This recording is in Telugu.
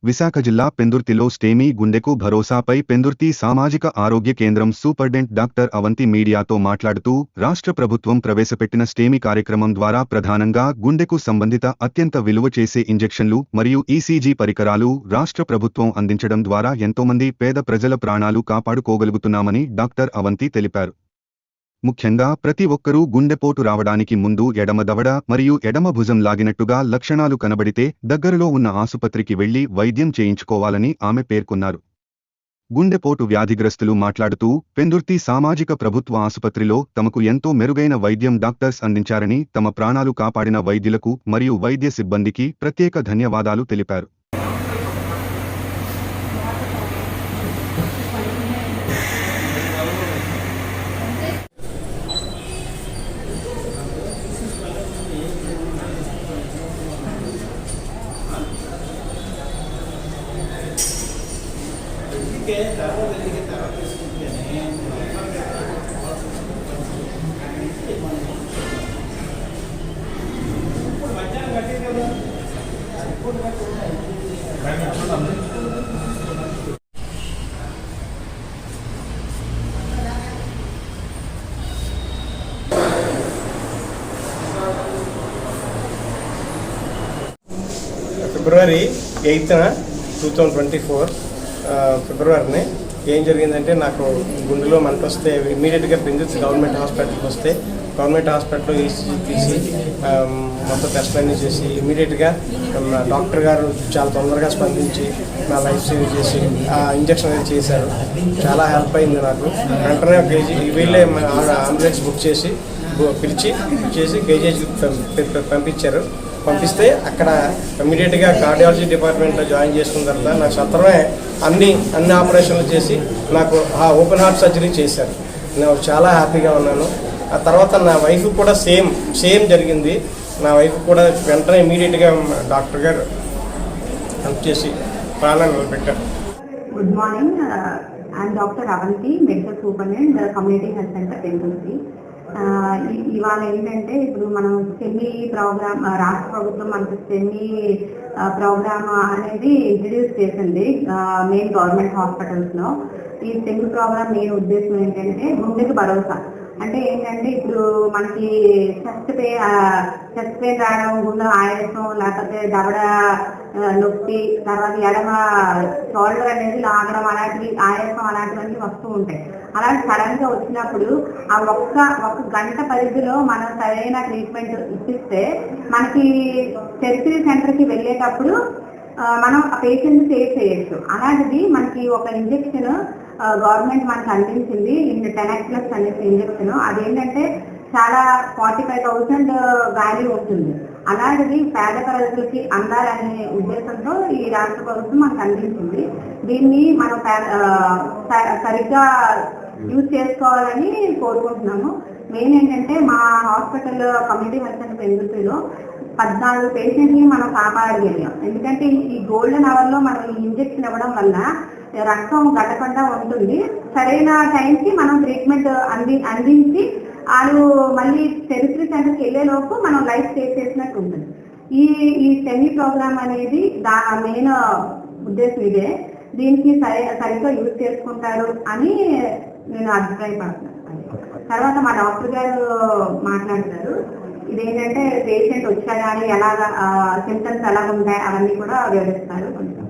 విశాఖ జిల్లా పెందుర్తిలో స్టేమీ గుండెకు భరోసాపై పెందుర్తి సామాజిక ఆరోగ్య కేంద్రం సూపరింటెండెంట్ డాక్టర్ అవంతి మీడియాతో మాట్లాడుతూ రాష్ట్ర ప్రభుత్వం ప్రవేశపెట్టిన స్టేమీ కార్యక్రమం ద్వారా ప్రధానంగా గుండెకు సంబంధిత అత్యంత విలువ చేసే ఇంజెక్షన్లు మరియు ఈసీజీ పరికరాలు రాష్ట్ర ప్రభుత్వం అందించడం ద్వారా ఎంతోమంది పేద ప్రజల ప్రాణాలు కాపాడుకోగలుగుతున్నామని డాక్టర్ అవంతి తెలిపారు. ముఖ్యంగా ప్రతి ఒక్కరూ గుండెపోటు రావడానికి ముందు ఎడమ దవడ మరియు ఎడమ భుజం లాగినట్టుగా లక్షణాలు కనబడితే దగ్గరలో ఉన్న ఆసుపత్రికి వెళ్లి వైద్యం చేయించుకోవాలని ఆమె పేర్కొన్నారు. గుండెపోటు వ్యాధిగ్రస్తులు మాట్లాడుతూ పెందుర్తి సామాజిక ప్రభుత్వ ఆసుపత్రిలో తమకు ఎంతో మెరుగైన వైద్యం డాక్టర్స్ అందించారని, తమ ప్రాణాలు కాపాడిన వైద్యులకు మరియు వైద్య సిబ్బందికి ప్రత్యేక ధన్యవాదాలు తెలిపారు. ఫిబ్రవరి 8న 2024 ఫిబ్రవరిని ఏం జరిగిందంటే, నాకు గుండెలో మంట వస్తే ఇమీడియట్గా పెందుర్తి గవర్నమెంట్ హాస్పిటల్కి వస్తే గవర్నమెంట్ హాస్పిటల్లో ఈసీజీ తీసి మొత్తం టెస్ట్లన్నీ చేసి ఇమీడియట్గా డాక్టర్ గారు చాలా తొందరగా స్పందించి నా లైఫ్ సేవ్ చేసి ఆ ఇంజక్షన్ అనేది చేశారు. చాలా హెల్ప్ అయింది నాకు. వెంటనే వీళ్ళే అంబులెన్స్ బుక్ చేసి పిలిచి కేజీహెచ్కి పంపించారు. పంపిస్తే అక్కడ ఇమీడియట్గా కార్డియాలజీ డిపార్ట్మెంట్లో జాయిన్ చేసుకున్న తర్వాత నాకు సత్వరమే అన్ని ఆపరేషన్లు చేసి నాకు ఓపెన్ హార్ట్ సర్జరీ చేశారు. నేను చాలా హ్యాపీగా ఉన్నాను. ఆ తర్వాత నా వైఫ్ కూడా సేమ్ జరిగింది. నా వైఫ్ కూడా వెంటనే ఇమీడియట్గా డాక్టర్ గారు హెల్ప్ చేసి ప్రాణాలు నిలబెట్టారు. Good morning, I'm doctor Avanthi, medical superintendent, community health centre Pendurthi. ఇవాళ ఏంటంటే, ఇప్పుడు మనం సెమీ ప్రోగ్రామ్ రాష్ట్ర ప్రభుత్వం మనకు సెమీ ప్రోగ్రామ్ అనేది ఇంట్రడ్యూస్ చేసింది మెయిన్ గవర్నమెంట్ హాస్పిటల్స్లో. ఈ సెమీ ప్రోగ్రామ్ మెయిన్ ఉద్దేశం ఏంటంటే గుండెకి భరోసా. అంటే ఏంటంటే, ఇప్పుడు మనకి చెస్ట్ పెయిన్ రావడం, గుండె ఆయాసం, లేకపోతే దవడ నొప్పి, తర్వాత ఎడమ షోల్డర్ అనేది లాగడం, అలాంటివి ఆయాసం అలాంటివన్నీ వస్తూ ఉంటాయి. అలాంటి సడన్ గా వచ్చినప్పుడు ఆ ఒక్క గంట పరిధిలో మనం సరైన ట్రీట్మెంట్ ఇప్పిస్తే మనకి టెరిటరీ సెంటర్కి వెళ్ళేటప్పుడు మనం ఆ పేషెంట్ సేవ్ చేయొచ్చు. అలాంటిది మనకి ఒక ఇంజెక్షన్ గవర్నమెంట్ మనకి అందించింది, 10x+ అనేసి ఇంజెక్షన్. అదేంటంటే చాలా 45,000 వాల్యూ ఉంటుంది. అలాంటిది పేద ప్రజలకి అందాలనే ఉద్దేశంతో ఈ రాష్ట్ర ప్రభుత్వం మనకు అందించింది. దీన్ని మనం సరిగ్గా యూజ్ చేసుకోవాలని కోరుకుంటున్నాము. మెయిన్ ఏంటంటే, మా హాస్పిటల్ కమ్యూనిటీ హెల్త్ సెంటర్ పెందుర్తిలో 14 పేషెంట్ని మనం కాపాడగలిగాం. ఎందుకంటే ఈ గోల్డెన్ అవర్లో మనం ఈ ఇంజెక్షన్ ఇవ్వడం వల్ల రక్తం గడ్డకుండా ఉంటుంది. సరైన టైంకి మనం ట్రీట్మెంట్ అందించి వాళ్ళు మళ్ళీ టెరిటరీ సెంటర్కి వెళ్ళేలోపు మనం లైఫ్ సేవ్ చేసినట్టు ఉంటుంది. ఈ సెమీ ప్రోగ్రామ్ అనేది మెయిన్ ఉద్దేశం ఇదే. దీనికి సరిగ్గా యూజ్ చేసుకుంటారు అని నేను అభిప్రాయపడుతున్నాను. తర్వాత మా డాక్టర్ గారు మాట్లాడతారు. ఇదేంటంటే పేషెంట్ వచ్చా కానీ ఎలాగా సింప్టమ్స్ ఎలాగ ఉంటాయి అవన్నీ కూడా వివరిస్తారు కొంచెం.